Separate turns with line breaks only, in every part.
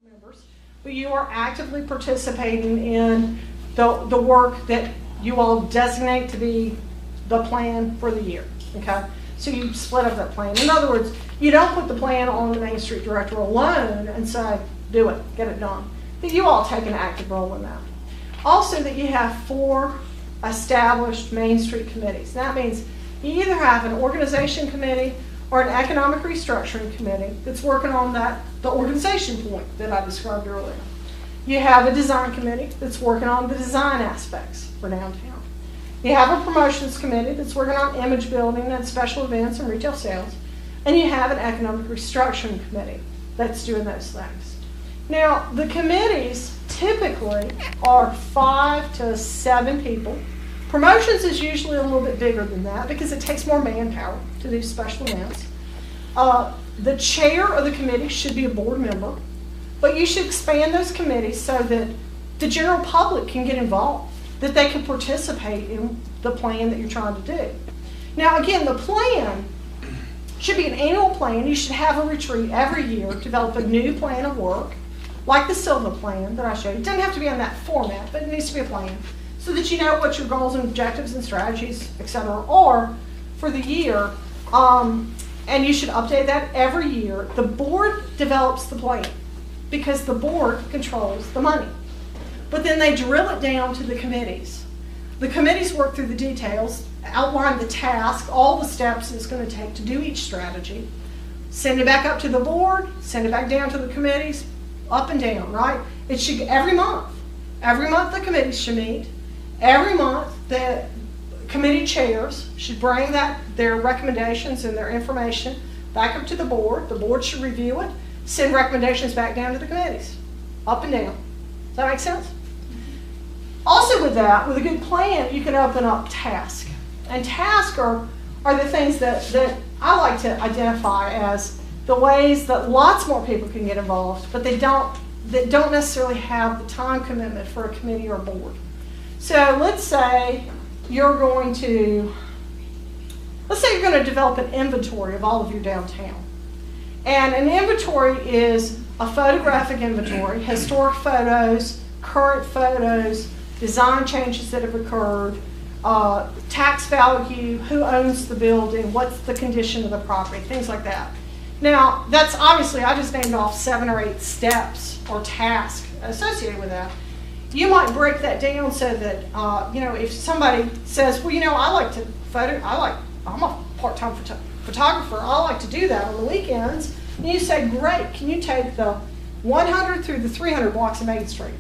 members, but you are actively participating in the work that you all designate to be the plan for the year, okay? So you split up that plan. In other words, you don't put the plan on the Main Street Director alone and say, do it, get it done. But you all take an active role in that. Also that you have 4 established Main Street committees. That means you either have an organization committee or an economic restructuring committee that's working on the organization point that I described earlier. You have a design committee that's working on the design aspects for downtown. You have a promotions committee that's working on image building and special events and retail sales. And you have an economic restructuring committee that's doing those things. Now, the committees typically are 5 to 7 people. Promotions is usually a little bit bigger than that because it takes more manpower to do special events. The chair of the committee should be a board member, but you should expand those committees so that the general public can get involved, that they can participate in the plan that you're trying to do. Now, again, the plan should be an annual plan. You should have a retreat every year, develop a new plan of work, like the Silva plan that I showed you. It doesn't have to be in that format, but it needs to be a plan so that you know what your goals and objectives and strategies, etc., are for the year. And you should update that every year. The board develops the plan because the board controls the money. But then they drill it down to the committees. The committees work through the details, outline the task, all the steps it's going to take to do each strategy, send it back up to the board, send it back down to the committees, up and down, right? It should every month. Every month the committees should meet. Every month the committee chairs should bring their recommendations and their information back up to the board. The board should review it, send recommendations back down to the committees, up and down. Does that make sense? Also with that, with a good plan, you can open up tasks. And tasks are the things that I like to identify as the ways that lots more people can get involved, but that don't necessarily have the time commitment for a committee or a board. So let's say you're going to develop an inventory of all of your downtown. And an inventory is a photographic inventory, historic photos, current photos, design changes that have occurred, tax value, who owns the building, what's the condition of the property, things like that. Now, that's obviously, I just named off 7 or 8 steps or tasks associated with that. You might break that down so that, if somebody says, well, I'm a part-time photographer, I like to do that on the weekends. And you say, great, can you take the 100 through the 300 blocks of Main Street?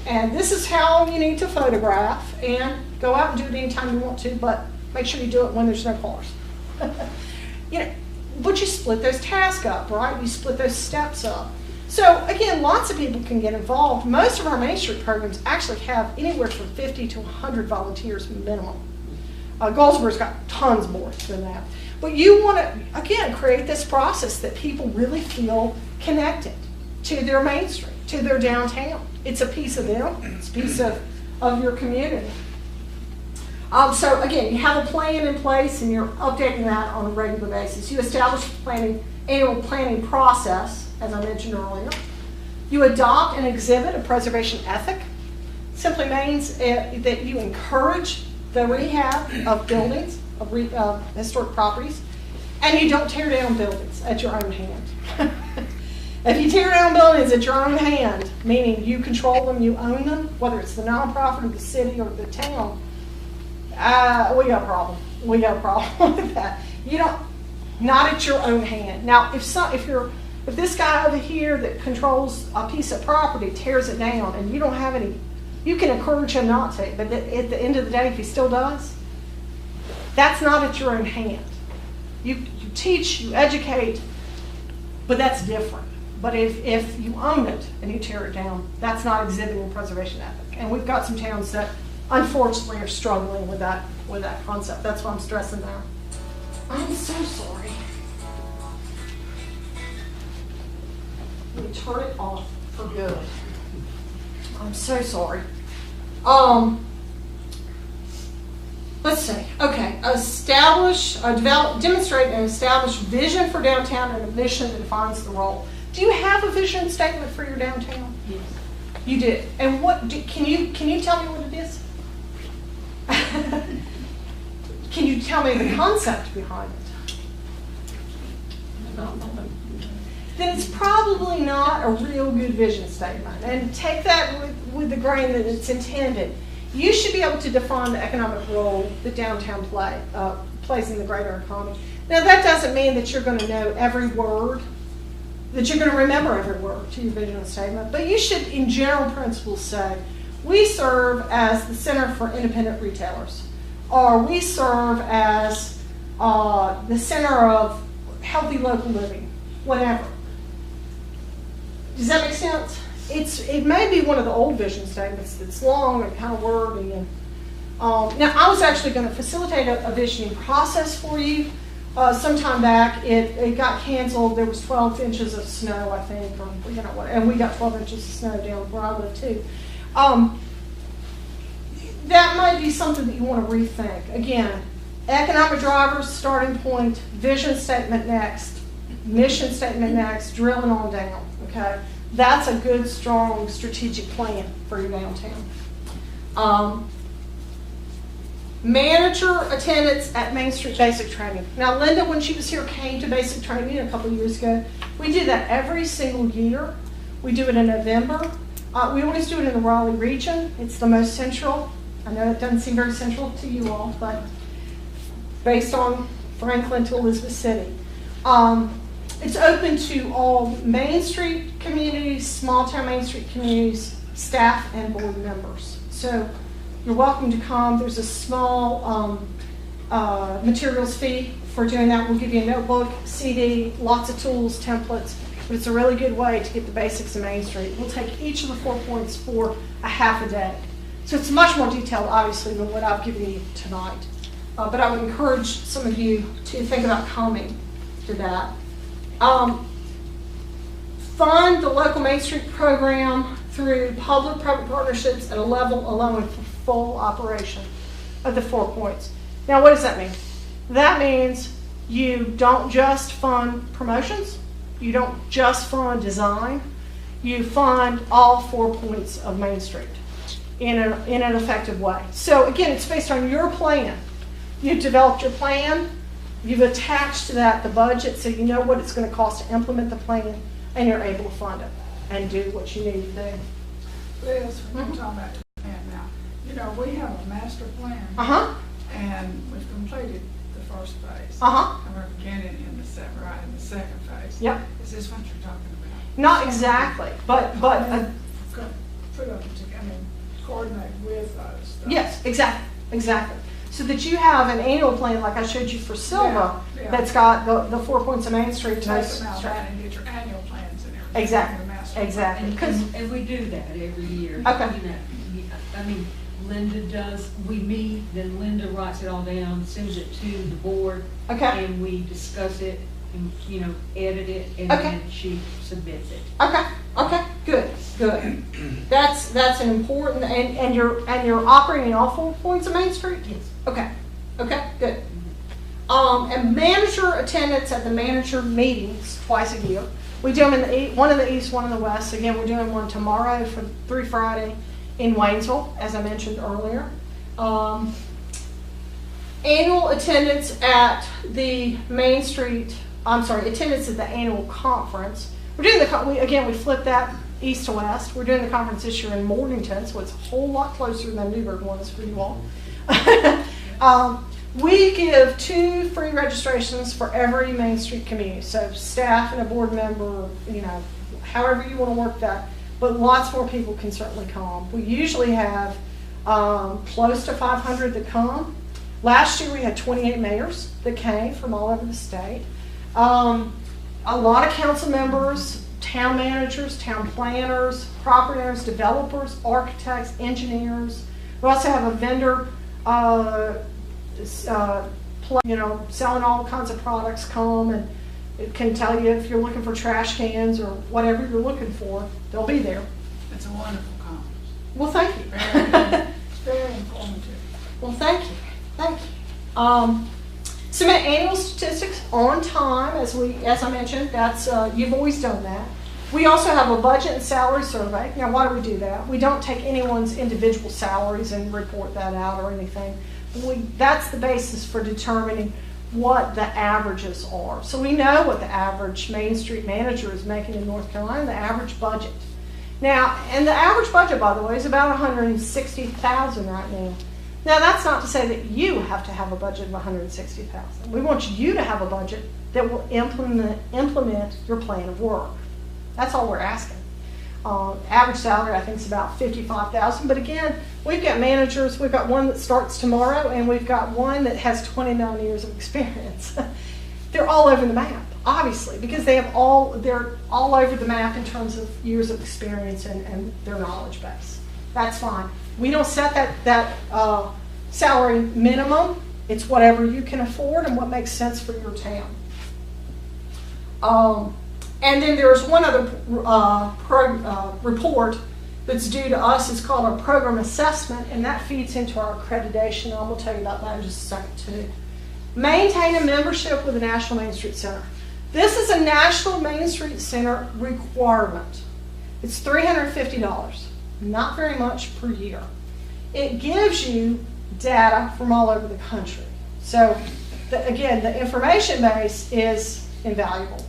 And this is how long you need to photograph, and go out and do it anytime you want to, but make sure you do it when there's no cars. But you split those tasks up, right? You split those steps up. So again, lots of people can get involved. Most of our Main Street programs actually have anywhere from 50 to 100 volunteers minimum. Goldsboro's got tons more than that. But you want to, again, create this process that people really feel connected to their Main Street, to their downtown. It's a piece of them. It's a piece of your community. So again, you have a plan in place and you're updating that on a regular basis. You establish the annual planning process, as I mentioned earlier. You adopt and exhibit a preservation ethic. Simply means that you encourage the rehab of buildings, of historic properties, and you don't tear down buildings at your own hand. If you tear down buildings at your own hand, meaning you control them, you own them, whether it's the nonprofit or the city or the town, we got a problem. We got a problem with that. Not at your own hand. Now, if this guy over here that controls a piece of property tears it down and you don't have any, you can encourage him not to, but at the end of the day, if he still does, that's not at your own hand. You teach, you educate, but that's different. But if you own it and you tear it down, that's not exhibiting preservation ethic. And we've got some towns that unfortunately are struggling with that concept. That's why I'm stressing that. I'm so sorry. Let me turn it off for good. I'm so sorry. Let's see. Okay. Demonstrate and establish vision for downtown and a mission that defines the role. Do you have a vision statement for your downtown?
Yes.
You did. And can you tell me what it is? Can you tell me the concept behind it? Then it's probably not a real good vision statement. And take that with the grain that it's intended. You should be able to define the economic role that downtown plays in the greater economy. Now, that doesn't mean that you're going to know every word, that you're going to remember every word to your vision statement, but you should, in general principles, say, we serve as the center for independent retailers, or we serve as the center of healthy local living, whatever. Does that make sense? It may be one of the old vision statements that's long and kind of wordy. And now, I was actually going to facilitate a visioning process for you. Sometime back, it got canceled. There was 12 inches of snow, I think, or you know what, and we got 12 inches of snow down where I live too. That might be something that you want to rethink. Again, economic drivers, starting point, vision statement next, mission statement next, drilling on down, okay? That's a good, strong, strategic plan for your downtown. Manager attendance at Main Street Basic Training. Now, Linda, when she was here, came to Basic Training a couple of years ago. We do that every single year. We do it in November. We always do it in the Raleigh region. It's the most central. I know it doesn't seem very central to you all, but based on Franklin to Elizabeth City. It's open to all Main Street communities, small town Main Street communities, staff and board members. So you're welcome to come. There's a small materials fee for doing that. We'll give you a notebook, CD, lots of tools, templates, but it's a really good way to get the basics of Main Street. We'll take each of the 4 points for a half a day. So it's much more detailed, obviously, than what I've given you tonight. But I would encourage some of you to think about coming to that. Fund the local Main Street program through public-private partnerships at a level allowing for full operation of the 4 points. Now, what does that mean? That means you don't just fund promotions. You don't just fund design. You fund all 4 points of Main Street in an effective way. So again, it's based on your plan. You've developed your plan. You've attached to that the budget so you know what it's going to cost to implement the plan, and you're able to fund it and do what you need to do.
Liz, when you're talking about the plan now, you know, we have a master plan, and we've completed the first phase. And we're beginning in the second phase.
Yep.
Is this what you're talking about?
Not exactly, but
Put them together, coordinate with those.
yes, exactly. So that you have an annual plan like I showed you for Silva that's got the 4 points of Main Street.
Take them out and get your annual plans and everything.
Exactly.
And we do that every year.
Okay.
You know, I mean, Linda does, we meet, then Linda writes it all down, sends it to the board.
Okay.
And we discuss it and, you know, edit it, and
Okay.
then she submits it.
Okay, good. That's an important, and you're operating all 4 points of Main Street?
Yes.
Okay, good. And manager attendance at the manager meetings twice a year. We do them one in the east, one in the west. Again, we're doing one tomorrow through Friday in Waynesville, as I mentioned earlier. Annual attendance at the attendance at the annual conference. We're doing we flipped that east to west. We're doing the conference this year in Morganton, so it's a whole lot closer than Newburgh was for you all. We give 2 free registrations for every Main Street community. So staff and a board member, you know, however you want to work that. But lots more people can certainly come. We usually have close to 500 that come. Last year we had 28 mayors that came from all over the state. A lot of council members, town managers, town planners, property owners, developers, architects, engineers. We also have a vendor, selling all kinds of products come, and it can tell you if you're looking for trash cans or whatever you're looking for, they'll be there.
It's a wonderful conference.
Well, thank you.
It's very informative.
Well, thank you. Submit annual statistics on time, as I mentioned. That's you've always done that. We also have a budget and salary survey. Now, why do we do that? We don't take anyone's individual salaries and report that out or anything. That's the basis for determining what the averages are. So we know what the average Main Street manager is making in North Carolina, the average budget. Now, and the average budget, by the way, is about $160,000 right now. Now, that's not to say that you have to have a budget of $160,000. We want you to have a budget that will implement your plan of work. That's all we're asking. Average salary, I think, is about $55,000. But again, we've got managers. We've got one that starts tomorrow, and we've got one that has 29 years of experience. They're all over the map, obviously, because they're all over the map in terms of years of experience and their knowledge base. That's fine. We don't set that salary minimum. It's whatever you can afford and what makes sense for your town. And then there's one other report that's due to us. It's called a program assessment, and that feeds into our accreditation. I'm going to tell you about that in just a second, too. Maintain a membership with the National Main Street Center. This is a National Main Street Center requirement. It's $350, not very much per year. It gives you data from all over the country. So, again, the information base is invaluable.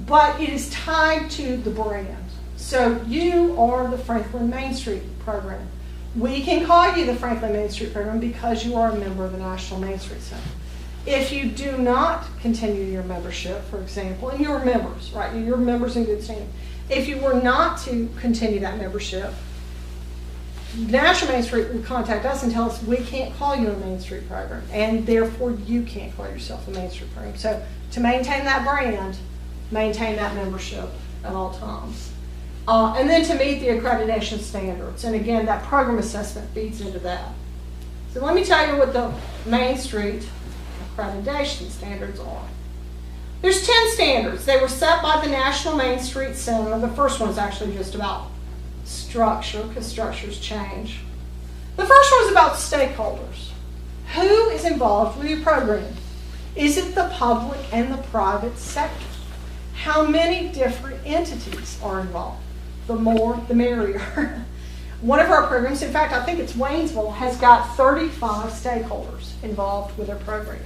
But it is tied to the brand. So you are the Franklin Main Street program. We can call you the Franklin Main Street program because you are a member of the National Main Street Center. If you do not continue your membership, for example, and you're members, right? You're members in good standing. If you were not to continue that membership, National Main Street would contact us and tell us we can't call you a Main Street program, and therefore you can't call yourself a Main Street program. So to maintain that brand, maintain that membership at all times. And then to meet the accreditation standards. And again, that program assessment feeds into that. So let me tell you what the Main Street accreditation standards are. There's 10 standards. They were set by the National Main Street Center. The first one is actually just about structure, because structures change. The first one is about stakeholders. Who is involved with your program? Is it the public and the private sector? How many different entities are involved? The more, the merrier. One of our programs, in fact, I think it's Waynesville, has got 35 stakeholders involved with their program.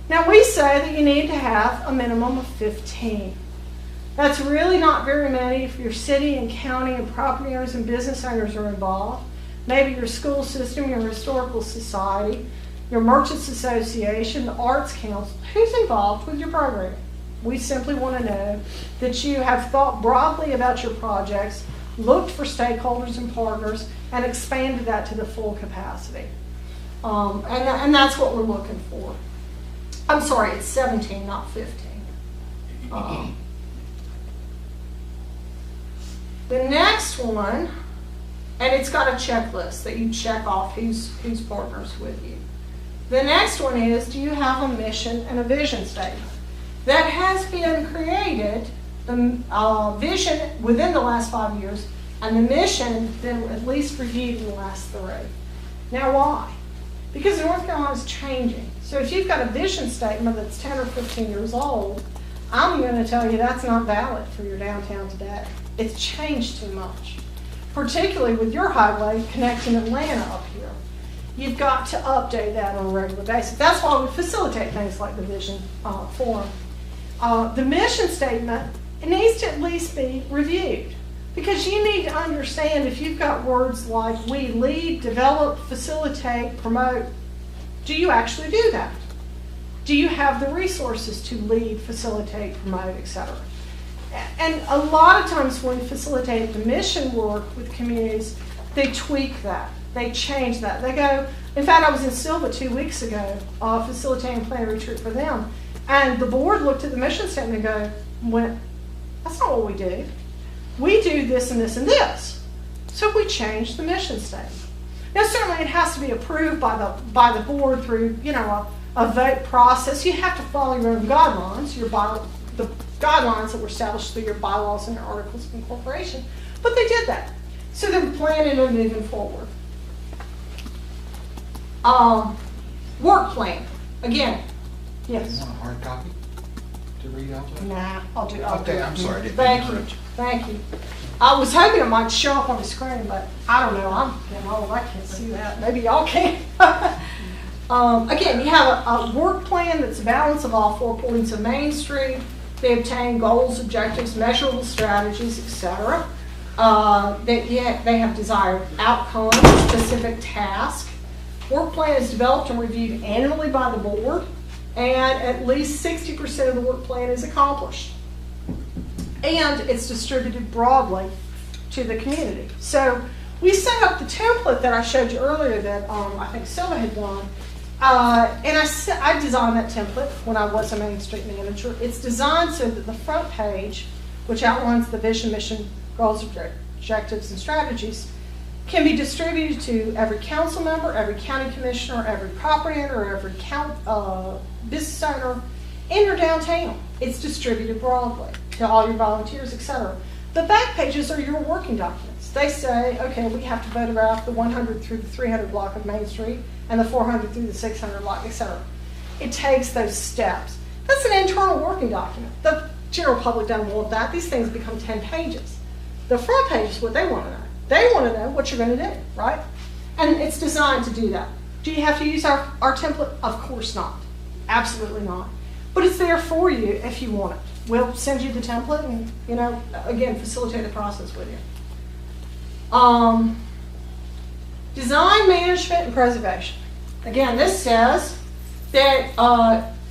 Now, we say that you need to have a minimum of 15. That's really not very many if your city and county and property owners and business owners are involved. Maybe your school system, your historical society, your merchants association, the arts council. Who's involved with your program? We simply want to know that you have thought broadly about your projects, looked for stakeholders and partners, and expanded that to the full capacity. And that's what we're looking for. I'm sorry, it's 17, not 15. The next one, and it's got a checklist that you check off who's partners with you. The next one is, do you have a mission and a vision statement? That has been created, the vision within the last 5 years, and the mission been at least reviewed in the last 3. Now why? Because North Carolina is changing. So if you've got a vision statement that's 10 or 15 years old, I'm going to tell you that's not valid for your downtown today. It's changed too much, particularly with your highway connecting Atlanta up here. You've got to update that on a regular basis. That's why we facilitate things like the vision forum. The mission statement, it needs to at least be reviewed, because you need to understand if you've got words like we lead, develop, facilitate, promote, do you actually do that? Do you have the resources to lead, facilitate, promote, etc.? And a lot of times when we facilitate the mission work with communities, they tweak that. They change that. They go, in fact, I was in Silva 2 weeks ago facilitating a plan retreat for them. And the board looked at the mission statement and went, that's not what we do. We do this and this and this. So we changed the mission statement. Now, certainly it has to be approved by the board through, a vote process. You have to follow your own guidelines, the guidelines that were established through your bylaws and your articles of incorporation. But they did that. So they're planning and moving forward. Work plan. Again, yes.
You want a hard copy? to read out loud?
Nah, I'll do
Okay,
it.
I'm sorry, I didn't
Thank you,
interrupt you.
thank you. I was hoping it might show up on the screen, but I don't know, I'm getting old, I can't see that, maybe y'all can. Again, you have a work plan that's a balance of all 4 points of Main Street. They obtain goals, objectives, measurable strategies, etc. They have desired outcomes, specific tasks. Work plan is developed and reviewed annually by the board, and at least 60% of the work plan is accomplished. And it's distributed broadly to the community. So we set up the template that I showed you earlier that I think Silva had done. And I designed that template when I was a Main Street manager. It's designed so that the front page, which outlines the vision, mission, goals, objectives, and strategies, can be distributed to every council member, every county commissioner, every property owner, every business owner in your downtown. It's distributed broadly to all your volunteers, etc. The back pages are your working documents. They say, okay, we have to photograph the 100 through the 300 block of Main Street and the 400 through the 600 block, etc. It takes those steps. That's an internal working document. The general public doesn't want that. These things become 10 pages. The front page is what they want to know. They want to know what you're going to do, right? And it's designed to do that. Do you have to use our template? Of course not. Absolutely not. But it's there for you if you want it. We'll send you the template and, again, facilitate the process with you. Design, management, and preservation. Again, this says that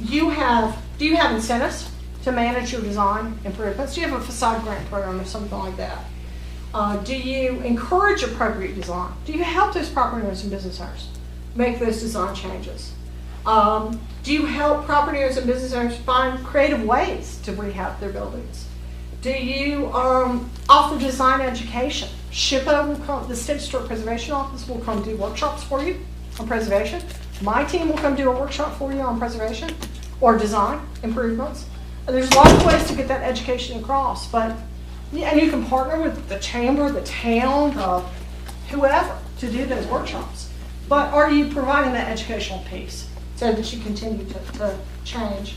do you have incentives to manage your design improvements? Do you have a facade grant program or something like that? Do you encourage appropriate design? Do you help those property owners and business owners make those design changes? Do you help property owners and business owners find creative ways to rehab their buildings? Do you offer design education? SHPA will come, the State Historic Preservation Office will come do workshops for you on preservation. My team will come do a workshop for you on preservation or design improvements. And there's lots of ways to get that education across, and you can partner with the chamber, the town, whoever to do those workshops. But are you providing that educational piece so that you continue to change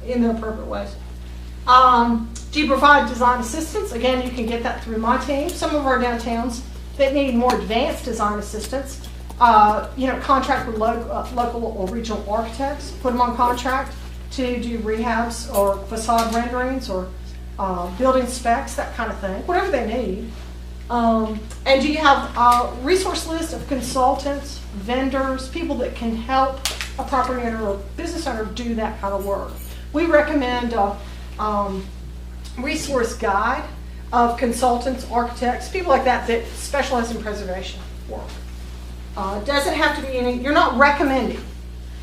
in the appropriate ways? Do you provide design assistance? Again, you can get that through my team. Some of our downtowns that need more advanced design assistance, contract with local or regional architects, put them on contract to do rehabs or facade renderings or building specs, that kind of thing, whatever they need. And do you have a resource list of consultants, vendors, people that can help a property owner or business owner do that kind of work? We recommend a resource guide of consultants, architects, people like that that specialize in preservation work. It doesn't have to be you're not recommending.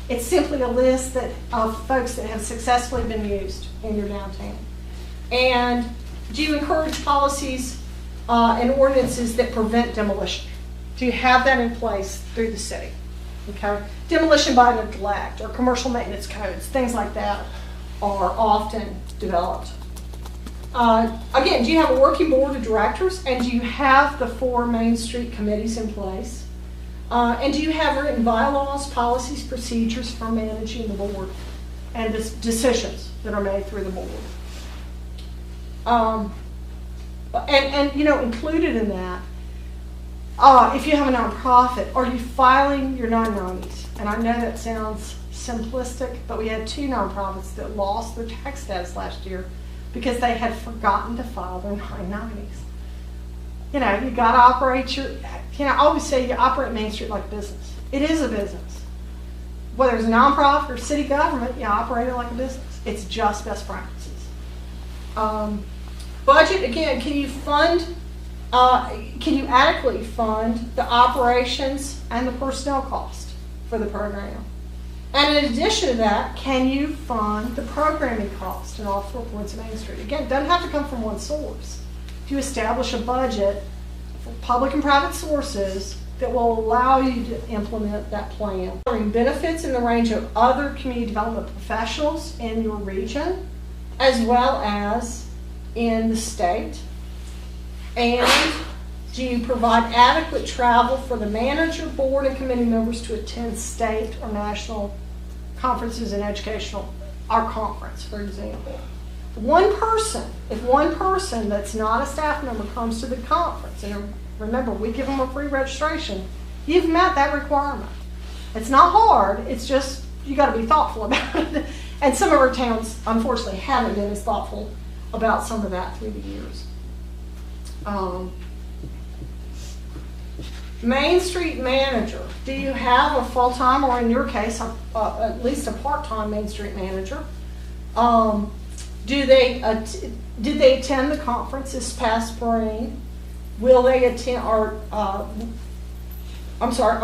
It's simply a list of folks that have successfully been used in your downtown. And do you encourage policies and ordinances that prevent demolition? Do you have that in place through the city? Okay, demolition by neglect or commercial maintenance codes, things like that are often developed. Again, do you have a working board of directors, and do you have the 4 Main Street committees in place? And do you have written bylaws, policies, procedures for managing the board and the decisions that are made through the board? Included in that, if you have a nonprofit, are you filing your 990s? And I know that sounds simplistic, but we had 2 nonprofits that lost their tax status last year because they had forgotten to file their 990s. You got to operate I always say you operate Main Street like a business. It is a business. Whether it's a nonprofit or city government, you operate it like a business. It's just best practices. Budget, again, can you adequately fund the operations and the personnel cost for the program? And in addition to that, can you fund the programming cost in all 4 points of Main Street? Again, it doesn't have to come from one source. If you establish a budget for public and private sources that will allow you to implement that plan. Benefits in the range of other community development professionals in your region, as well as in the state. And do you provide adequate travel for the manager, board, and committee members to attend state or national conferences and educational our conference, for example. If one person that's not a staff member comes to the conference, and remember, we give them a free registration, you've met that requirement. It's not hard, it's just you got to be thoughtful about it. And some of our towns, unfortunately, haven't been as thoughtful about some of that through the years. Main Street manager. Do you have a full-time, or in your case, at least a part-time Main Street manager? Did they attend the conference this past spring? Will they attend, are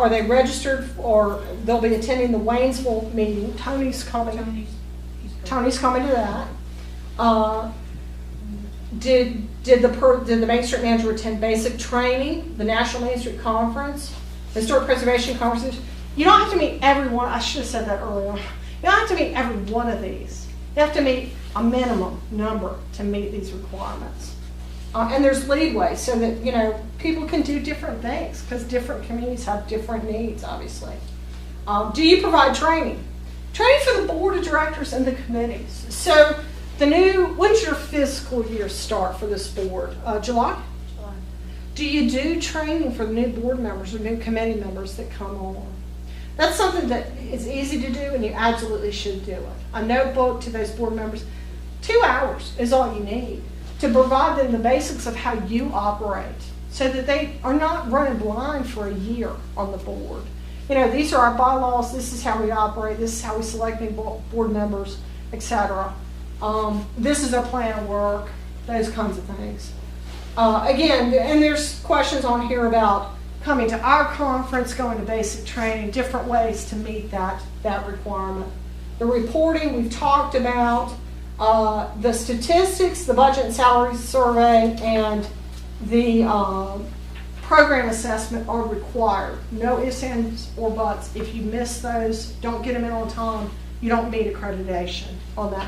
they registered, or they'll be attending the Waynesville meeting? Tony's coming to that. Did the Main Street manager attend basic training, the National Main Street Conference, Historic Preservation Conferences? You don't have to meet everyone. I should have said that earlier. You don't have to meet every one of these. You have to meet a minimum number to meet these requirements. And there's leeway so that, people can do different things because different communities have different needs, obviously. Do you provide training? Training for the board of directors and the committees. So when's your fiscal year start for this board? July? July. Do you do training for the new board members or new committee members that come on? That's something that is easy to do, and you absolutely should do it. A notebook to those board members. 2 hours is all you need to provide them the basics of how you operate so that they are not running blind for a year on the board. These are our bylaws, this is how we operate, this is how we select new board members, etc. This is our plan of work, those kinds of things. Again, and there's questions on here about coming to our conference, going to basic training, different ways to meet that requirement. The reporting we've talked about, the statistics, the budget and salary survey, and the program assessment are required. No ifs, ands, or buts. If you miss those, don't get them in on time, you don't meet accreditation on that.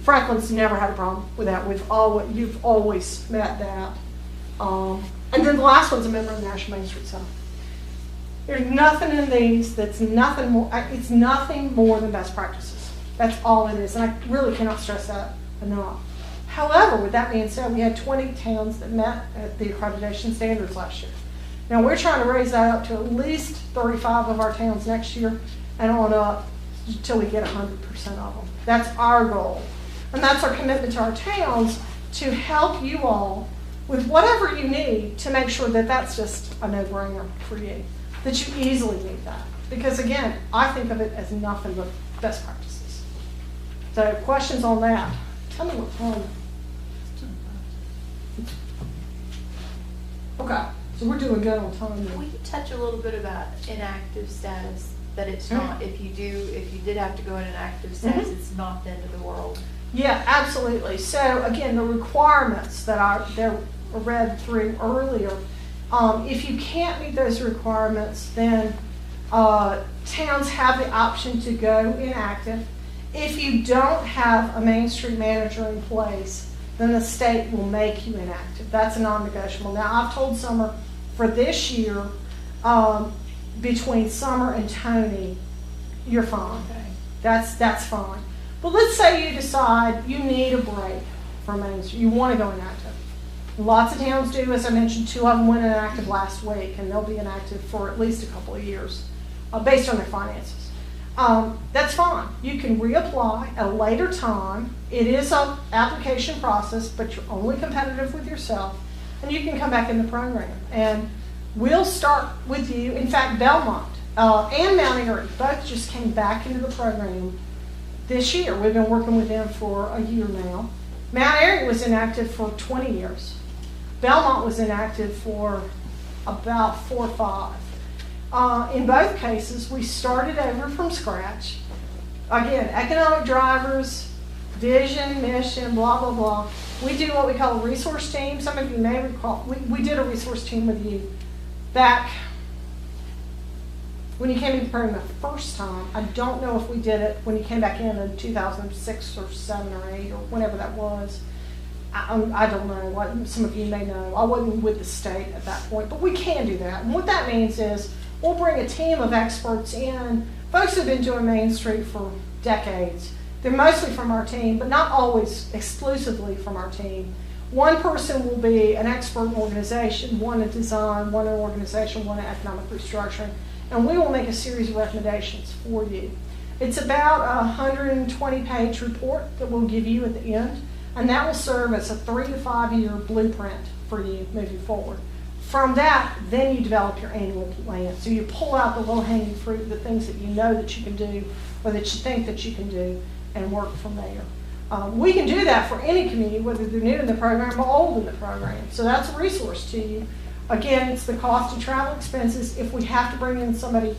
Franklin's never had a problem with that. You've always met that. And then the last one's a member of the National Main Street Center. There's nothing in these that's nothing more. It's nothing more than best practices. That's all it is, and I really cannot stress that enough. However, with that being said, we had 20 towns that met at the accreditation standards last year. Now we're trying to raise that up to at least 35 of our towns next year, and on up until we get 100% of them. That's our goal, and that's our commitment to our towns to help you all with whatever you need to make sure that that's just a no-brainer for you, that you easily meet that. Because again, I think of it as nothing but best practices. So questions on that? Tell me what time. Okay, so we're doing good on time then.
Will you touch a little bit about inactive status? That it's not, if you did have to go in an active status, it's not the end of the world.
Yeah, absolutely. So again, the requirements that I read through earlier, if you can't meet those requirements, then towns have the option to go inactive. If you don't have a Main Street manager in place, then the state will make you inactive. That's a non-negotiable. Now, I've told Summer for this year, between Summer and Tony, you're fine.
Okay.
That's fine. But let's say you decide you need a break from Main Street. You want to go inactive. Lots of towns do. As I mentioned, 2 of them went inactive last week, and they'll be inactive for at least a couple of years based on their finances. That's fine. You can reapply at a later time. It is an application process, but you're only competitive with yourself, and you can come back in the program. And we'll start with you. In fact, Belmont and Mount Airy both just came back into the program this year. We've been working with them for a year now. Mount Airy was inactive for 20 years. Belmont was inactive for about 4 or 5. In both cases, we started over from scratch. Again, economic drivers, vision, mission, blah, blah, blah. We do what we call a resource team. Some of you may recall, we did a resource team with you back when you came into the program the first time. I don't know if we did it when you came back in 2006 or 7 or 8 or whenever that was. I don't know. What some of you may know. I wasn't with the state at that point, but we can do that. And what that means is we'll bring a team of experts in, folks who have been doing Main Street for decades, They're mostly from our team, but not always exclusively from our team. One person will be an expert in organization, one in design, one in organization, one in economic restructuring, and we will make a series of recommendations for you. It's about a 120-page report that we'll give you at the end, and that will serve as a 3 to 5 year blueprint for you moving forward. From that, then you develop your annual plan. So you pull out the low-hanging fruit, the things that you know that you can do or that you think that you can do, and work from there. We can do that for any community, whether they're new in the program or old in the program. So that's a resource to you. Again, it's the cost of travel expenses. If we have to bring in somebody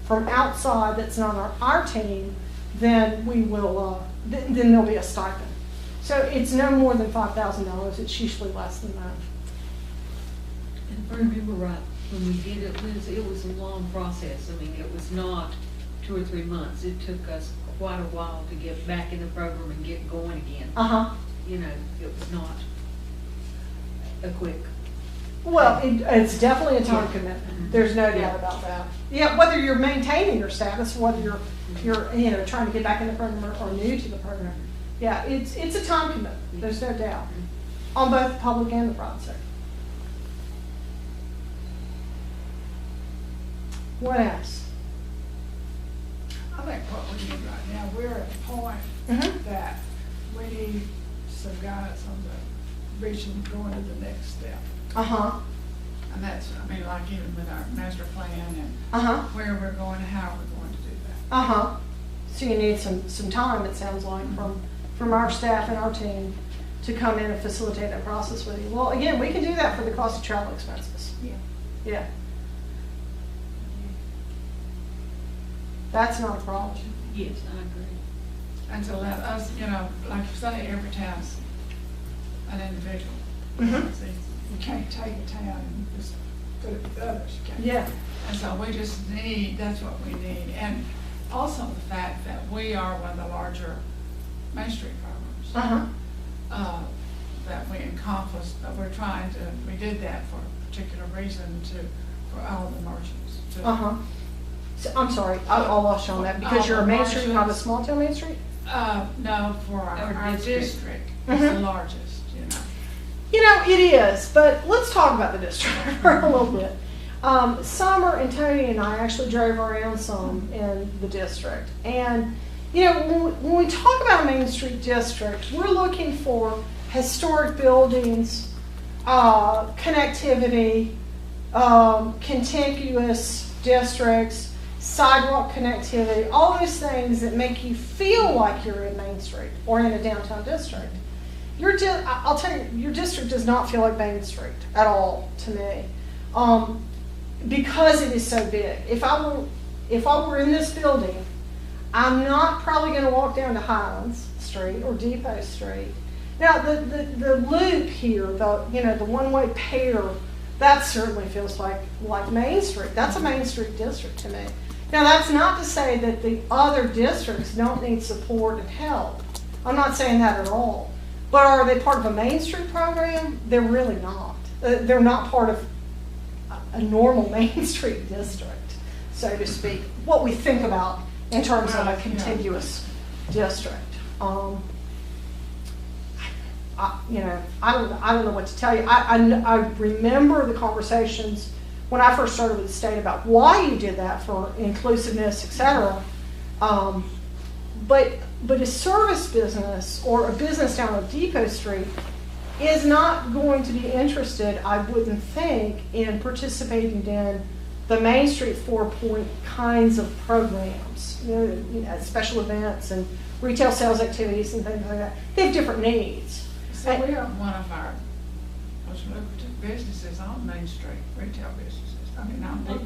from outside that's not on our team, then we will. Then there'll be a stipend. So it's no more than $5,000. It's usually less than that.
And if I remember right, when we did it, Liz, it was a long process. I mean, it was not 2 or 3 months. It took us quite a while to get back in the program and get going again. You know, it was not a quick.
Well, it's definitely a time commitment. There's no doubt about that. Yeah, whether you're maintaining your status, whether you're trying to get back in the program or new to the program. Yeah, it's a time commitment. There's no doubt on both the public and the private sector. What else?
I think what we need right now, we're at a point that we need some guidance on the vision going to the next step. And that's, I mean, like even with our master plan and where we're going and how we're going to do that.
So you need some time, it sounds like, from our staff and our team to come in and facilitate that process with you. Well, again, we can do that for the cost of travel expenses. Yeah. That's not a problem.
Yes, I agree.
And to let us, like you say, every town's an individual. See, you can't take a town and just put it with others. You can't.
Yeah.
And so we just need, that's what we need. And also the fact that we are one of the larger Main Street programs. That we encompass, but we did that for a particular reason for all the merchants.
So, I'm sorry, I lost you on that because you're a Main Street, not a small town Main Street?
No, for our district, it's the largest,
It is, but let's talk about the district for a little bit. Summer and Tony and I actually drove around some in the district. And, when we talk about a Main Street district, we're looking for historic buildings, connectivity, contiguous districts, sidewalk connectivity, all those things that make you feel like you're in Main Street or in a downtown district. I'll tell you, your district does not feel like Main Street at all to me, because it is so big. If I were in this building, I'm not probably going to walk down to Highlands Street or Depot Street. Now the loop here, the one-way pair, that certainly feels like Main Street. That's a Main Street district to me. Now that's not to say that the other districts don't need support and help. I'm not saying that at all. But are they part of a Main Street program? They're really not. They're not part of a normal Main Street district, so to speak. What we think about in terms of a contiguous district. I don't know what to tell you. I remember the conversations when I first started with the state about why you did that for inclusiveness, etc. But a service business or a business down on Depot Street is not going to be interested, I wouldn't think, in participating in the Main Street 4-point kinds of programs, special events and retail sales activities and things like that. They have different needs.
So we have one of our most lucrative businesses on Main Street, retail businesses. On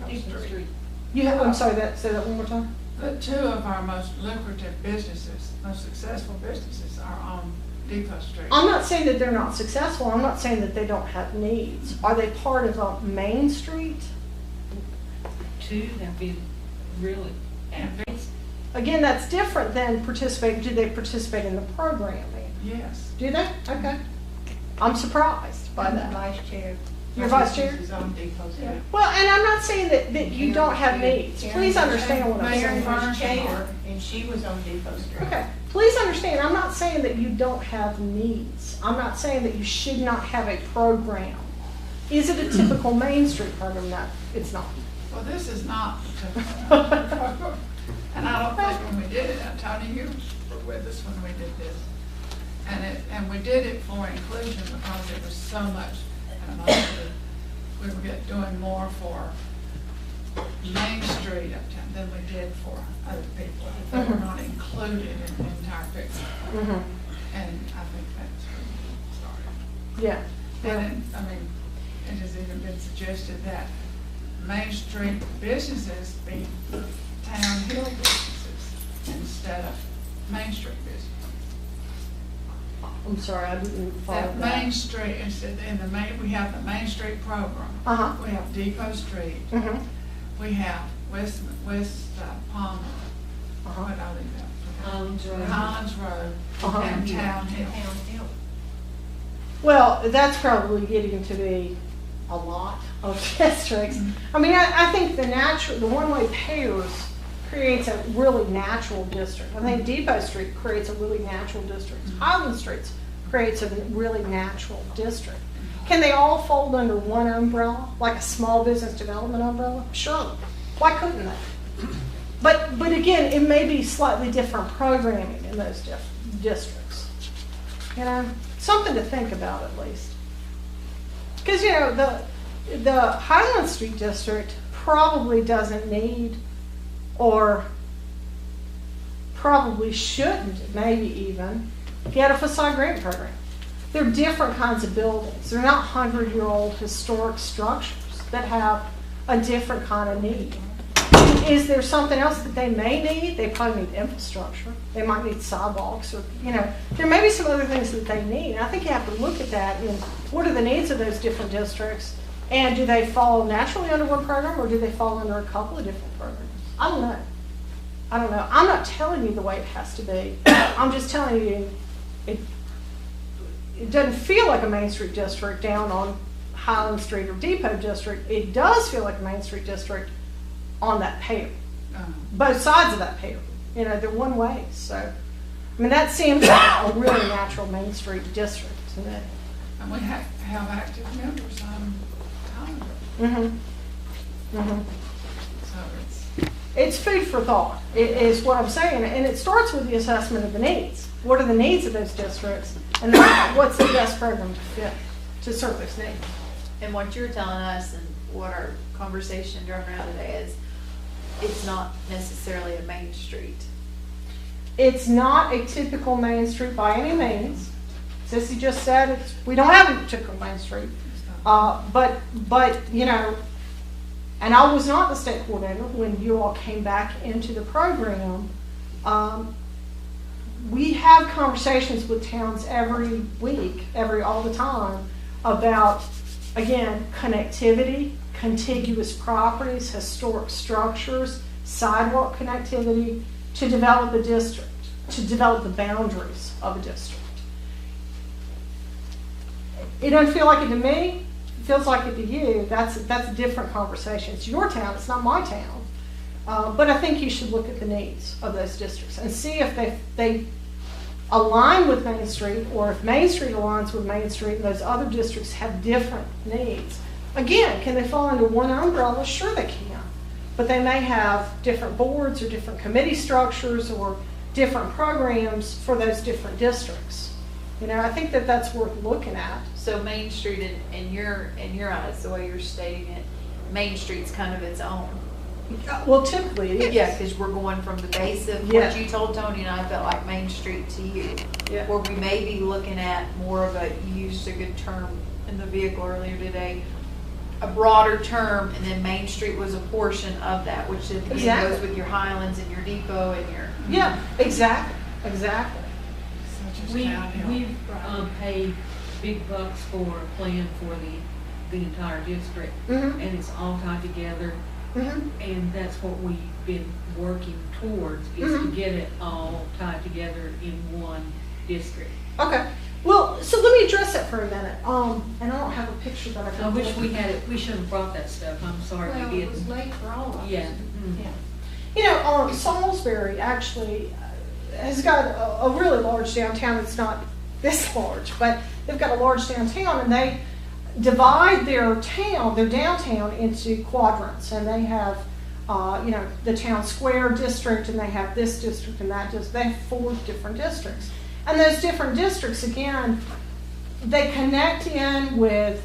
Depot Street.
I'm sorry, say that one more time.
But 2 of our most lucrative businesses, most successful businesses are on Depot Street.
I'm not saying that they're not successful. I'm not saying that they don't have needs. Are they part of a Main Street?
2 have been really.
Again, that's different than participating. Do they participate in the programming?
Yes.
Do they? Okay. I'm surprised by that.
Vice chair.
Your vice chair?
Is on Depot Street.
Well, and I'm not saying that you don't have needs. Please understand what I'm
Mary
saying.
was chair, and she was on Depot Street.
Okay. please understand, I'm not saying that you don't have needs. I'm not saying that you should not have a program. Is it a typical Main Street program? No, it's not.
Well, this is not the typical program. And I don't think when we did it, Tony, you were with us when we did this. And we did it for inclusion because it was so much, we were doing more for Main Street uptown than we did for other people. They were not included in the entire picture. And I think that's where we started.
Yeah.
And it has even been suggested that Main Street businesses be Town Hill businesses instead of Main Street businesses.
I'm sorry, I didn't follow
That
that.
Main Street, instead, we have the Main Street program. We have Depot Street. We have West Palmer. What I leave out? Highlands Road. And Town Hill.
Well, that's probably getting to be a lot of districts. I mean, I think the one-way payers creates a really natural district. I think Depot Street creates a really natural district. Highland Street creates a really natural district. Can they all fold under one umbrella, like a small business development umbrella? Sure. Why couldn't they? But again, it may be slightly different programming in those districts. You know, something to think about at least. Because, you know, the Highland Street district probably doesn't need, or probably shouldn't, maybe even, get a facade grant program. They're different kinds of buildings. They're not 100-year-old historic structures that have a different kind of need. Is there something else that they may need? They probably need infrastructure. They might need sidewalks, or, you know, there may be some other things that they need. And I think you have to look at that and what are the needs of those different districts, and do they fall naturally under one program, or do they fall under a couple of different programs? I don't know. I'm not telling you the way it has to be. I'm just telling you it doesn't feel like a Main Street district down on Highland Street or Depot district. It does feel like a Main Street district on that pair. Both sides of that pair. You know, they're one way. So, I mean, that seems like a really natural Main Street district to me.
And we have active members on Town. So
It's food for thought, is what I'm saying. And it starts with the assessment of the needs. What are the needs of those districts? And then what's the best program to fit to serve those needs?
And what you're telling us and what our conversation during around today is, it's not necessarily a Main Street.
It's not a typical Main Street by any means. Sissy just said we don't have a typical Main Street. But you know, and I was not the state coordinator when you all came back into the program. We have conversations with towns every week, all the time, about, again, connectivity, contiguous properties, historic structures, sidewalk connectivity, to develop a district, to develop the boundaries of a district. It doesn't feel like it to me. It feels like it to you. That's a different conversation. It's your town. It's not my town. But I think you should look at the needs of those districts and see if they align with Main Street, or if Main Street aligns with Main Street and those other districts have different needs. Again, can they fall under one umbrella? Sure they can. But they may have different boards or different committee structures or different programs for those different districts. You know, I think that's worth looking at.
So Main Street, in your eyes, the way you're stating it, Main Street's kind of its own.
Well, typically it is.
Yeah, because we're going from the base of
Yeah.
what you told Tony, and I felt like Main Street to you.
Yeah.
Where we may be looking at more of a, you used a good term in the vehicle earlier today, a broader term, and then Main Street was a portion of that, which again
Exactly.
goes with your Highlands and your Depot and your.
Yeah, exactly.
such as Town Hill.
We've paid big bucks for a plan for the entire district,
Mm-hmm.
and it's all tied together,
Mm-hmm.
and that's what we've been working towards, is to get it all tied together in one district.
Okay. Well, so let me address that for a minute. And I don't have a picture that I can.
I wish we had it, we should have brought that stuff, I'm sorry
Well,
we
it was
didn't.
late for all of us.
Yeah.
Yeah. You know, Salisbury actually, has got a really large downtown. It's not this large, but they've got a large downtown, and they divide their downtown into quadrants, and they have, the town square district, and they have this district and that district. They have 4 different districts, and those different districts, again, they connect in with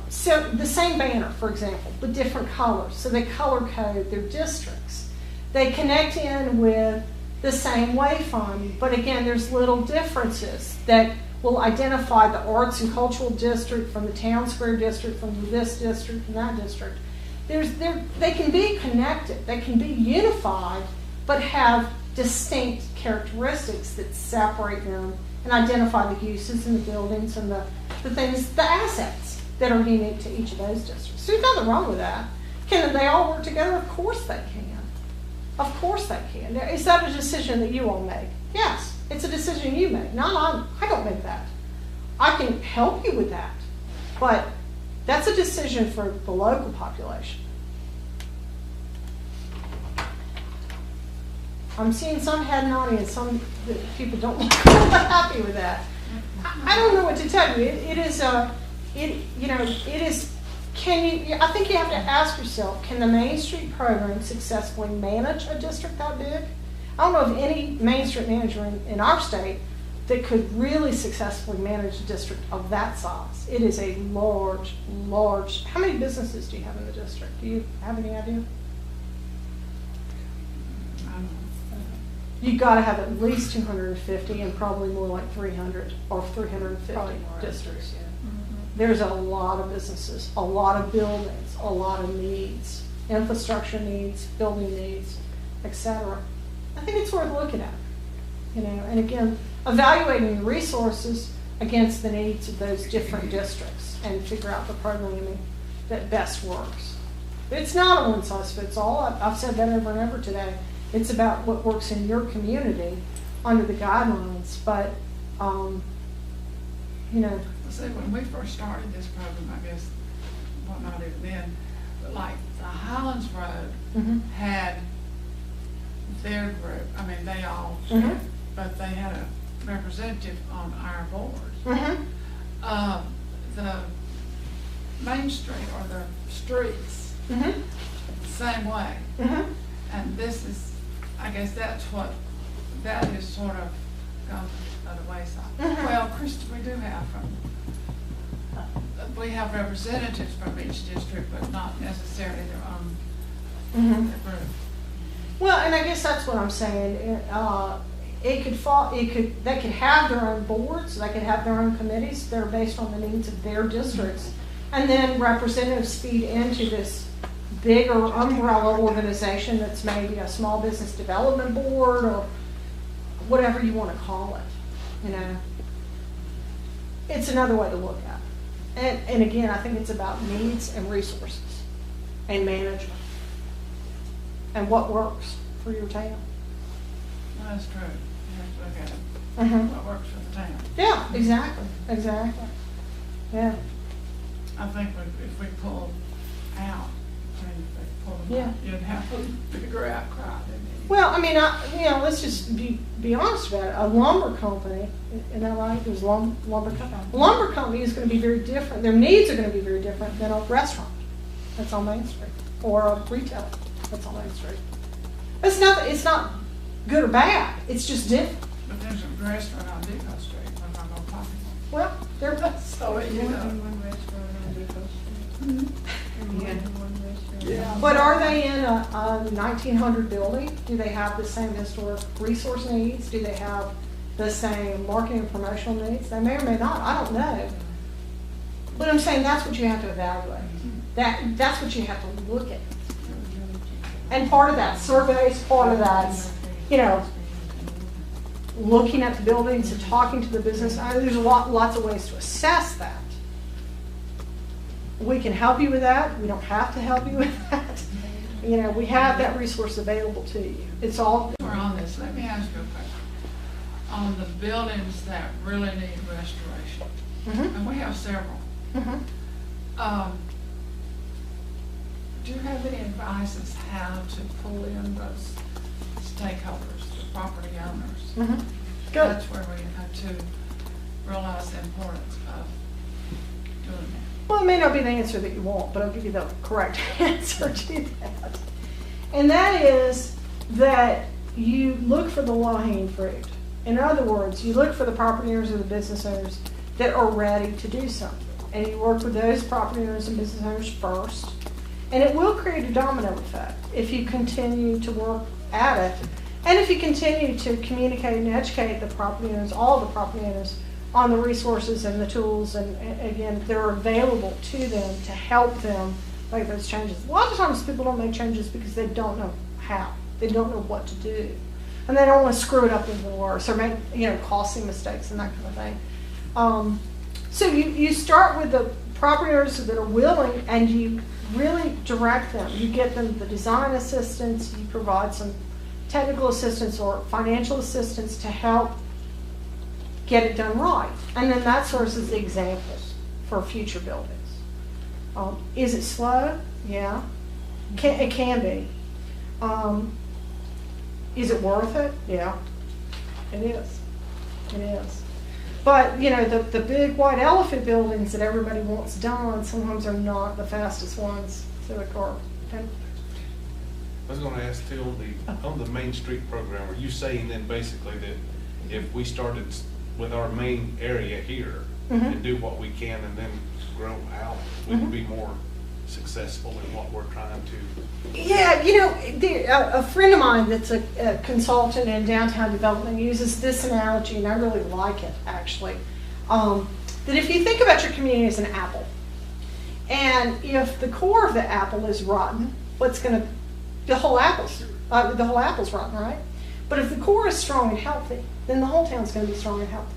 so the same banner, for example, but different colors. So they color code their districts. They connect in with the same wayfinding, but again, there's little differences that will identify the arts and cultural district from the town square district, from this district and that district. They can be connected, they can be unified, but have distinct characteristics that separate them and identify the uses and the buildings and the things, the assets that are unique to each of those districts. There's nothing wrong with that. Can they all work together? Of course they can. Of course they can. Now, is that a decision that you all make? Yes, it's a decision you make. I don't make that. I can help you with that, but that's a decision for the local population. I'm seeing some head nodding and some people don't look really happy with that. I don't know what to tell you. It is. I think you have to ask yourself, can the Main Street program successfully manage a district that big? I don't know of any Main Street manager in our state that could really successfully manage a district of that size. It is a large, how many businesses do you have in the district? Do you have any idea? You've got to have at least 250 and probably more like 300 or 350 districts. Yeah. There's a lot of businesses, a lot of buildings, a lot of needs, infrastructure needs, building needs, etc. I think it's worth looking at, and again, evaluating the resources against the needs of those different districts and figure out the programming that best works. It's not a one-size-fits-all. I've said that over and over today. It's about what works in your community under the guidelines, but,
See, when we first started this program, I guess, well, not even then, but like the Highlands Road had their group. I mean, they all, but they had a representative on our board. The Main Street or the streets, same way. And this is, I guess that is sort of gone by the wayside. Well, Krista, we have representatives from each district, but not necessarily their own group. Well,
and I guess that's what I'm saying. They could have their own boards, they could have their own committees that are based on the needs of their districts, and then representatives feed into this bigger umbrella organization that's maybe a small business development board or whatever you want to call it. It's another way to look at it. And again, I think it's about needs and resources and management and what works for your town.
Well, that's true. You have to look at it. What works for the town.
Yeah, exactly. Yeah.
I think if we pull out, you'd have to figure out crowd.
Well, I mean, let's just be honest about it. A lumber company, isn't that right? There's lumber company. A lumber company is going to be very different. Their needs are going to be very different than a restaurant that's on Main Street or a retailer that's on Main Street. It's not good or bad. It's just different.
But there's a restaurant on Depot Street. I'm not going to talk about.
Well, they're
So you know.
One restaurant on Depot Street.
Yeah.
But are they in a 1900 building? Do they have the same historic resource needs? Do they have the same marketing and promotional needs? They may or may not. I don't know. But I'm saying that's what you have to evaluate. That's what you have to look at. And part of that surveys, part of that's, looking at the buildings and talking to the business. There's lots of ways to assess that. We can help you with that. We don't have to help you with that. We have that resource available to you. It's all.
We're on this. Let me ask you a question. On the buildings that really need restoration, and we have several. Do you have any advice as how to pull in those stakeholders to property owners.
Mhm. Good.
That's where we have to realize the importance of doing that.
Well, it may not be the answer that you want, but I'll give you the correct answer to that. And that is that you look for the low-hanging fruit. In other words, you look for the property owners or the business owners that are ready to do something. And you work with those property owners and business owners first. And it will create a domino effect if you continue to work at it. And if you continue to communicate and educate the property owners, all the property owners, on the resources and the tools, and again, they're available to them to help them make those changes. A lot of times people don't make changes because they don't know how. They don't know what to do. And they don't want to screw it up even worse or make, costly mistakes and that kind of thing. So you start with the property owners that are willing, and you really direct them. You get them the design assistance, you provide some technical assistance or financial assistance to help get it done right. And then that serves as the examples for future buildings. Is it slow? Yeah. It can be. Is it worth it? Yeah. It is. It is. But, the big white elephant buildings that everybody wants done sometimes are not the fastest ones to occur. Okay?
I was gonna ask Till, on the Main Street program, are you saying then basically that if we started with our main area here and do what we can and then grow out, we would be more successful in what we're trying to?
Yeah, a friend of mine that's a consultant in downtown development uses this analogy, and I really like it, actually. That if you think about your community as an apple, and if the core of the apple is rotten, the whole apple's rotten, right? But if the core is strong and healthy, then the whole town's going to be strong and healthy.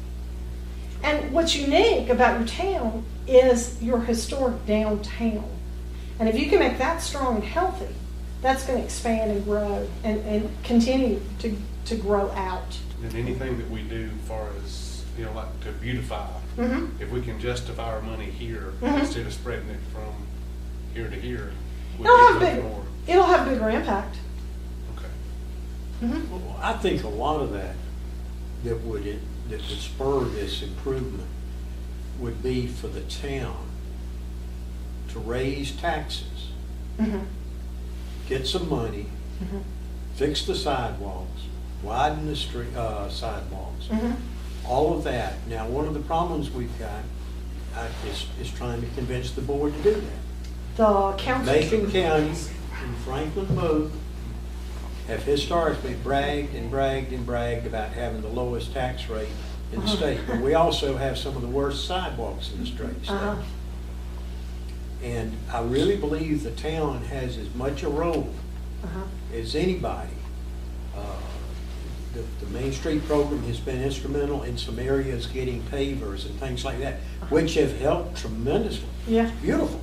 And what's unique about your town is your historic downtown. And if you can make that strong and healthy, that's going to expand and grow and continue to grow out.
And anything that we do as far as, like to beautify, if we can justify our money here instead of spreading it from here to here,
It'll have bigger impact.
Okay.
Well, I think a lot of that would spur this improvement would be for the town to raise taxes, get some money, fix the sidewalks, widen the street sidewalks, all of that. Now, one of the problems we've got is trying to convince the board to do that.
The council.
Macon County and Franklin both have historically bragged and bragged and bragged about having the lowest tax rate in the state. But we also have some of the worst sidewalks in the state. And I really believe the town has as much a role as anybody. The Main Street program has been instrumental in some areas getting pavers and things like that, which have helped tremendously.
Yeah.
It's beautiful.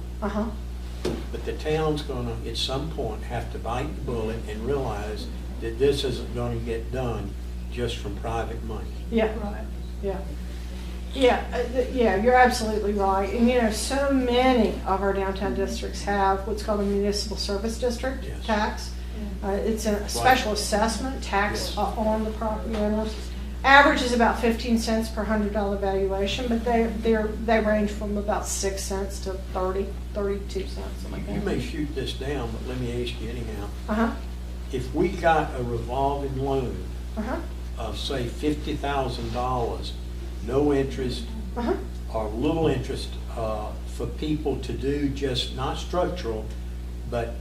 But
the town's gonna, at some point, have to bite the bullet and realize that this isn't gonna get done just from private money.
Yeah.
Right.
Yeah. Yeah, you're absolutely right. And so many of our downtown districts have what's called a municipal service district tax. It's a special assessment tax on the property owners. Average is about 15 cents per $100 valuation, but they range from about 6 cents to 32 cents.
You may shoot this down, but let me ask you anyhow. If we got a revolving loan of, say, $50,000, no interest or little interest for people to do just not structural, but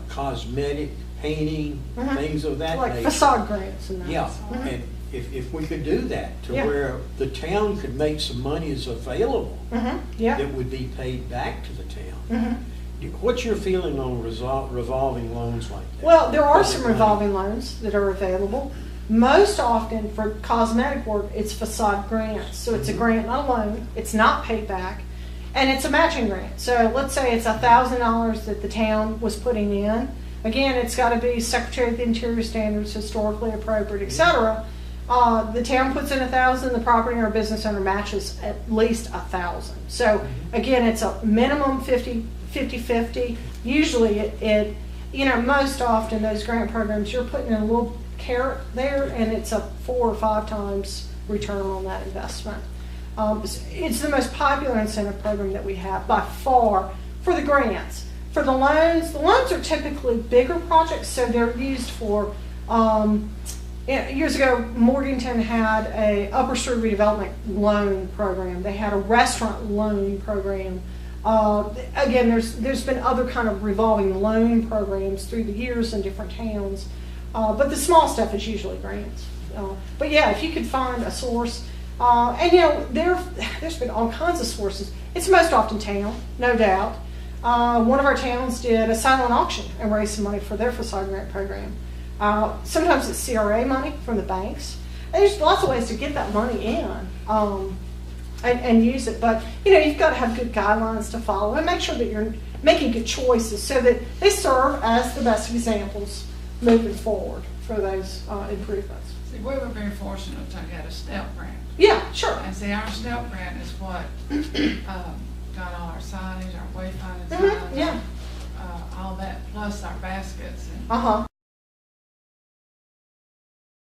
cosmetic, painting, things of that nature.
Like facade grants and that.
Yeah, and if we could do that to where the town could make some monies available that would be paid back to the town. What's your feeling on revolving loans like that?
Well, there are some revolving loans that are available. Most often for cosmetic work, it's facade grants. So it's a grant, not a loan. It's not paid back. And it's a matching grant. So let's say it's $1,000 that the town was putting in. Again, it's got to be Secretary of the Interior standards, historically appropriate, etc. The town puts in $1,000, the property or business owner matches at least $1,000. So again, it's a minimum 50-50. Usually it most often those grant programs, you're putting in a little carrot there, and it's a 4 or 5 times return on that investment. It's the most popular incentive program that we have by far for the grants. For the loans are typically bigger projects, so they're used for, years ago, Morganton had a Upper Street redevelopment loan program. They had a restaurant loan program. Again, there's been other kind of revolving loan programs through the years in different towns, but the small stuff is usually grants. But yeah, if you could find a source, and you know, there's been all kinds of sources. It's most often town, no doubt. One of our towns did a silent auction and raised some money for their facade grant program. Sometimes it's CRA money from the banks. And there's lots of ways to get that money in and use it. But you know, you've got to have good guidelines to follow and make sure that you're making good choices so that they serve as the best examples moving forward for those improvements.
See, we were very fortunate to get a STEP grant.
Yeah, sure.
And see, our STEP grant is what got all our signage, our wayfinding
Mhm,
signs,
yeah.
all that, plus our baskets. And
Uh-huh.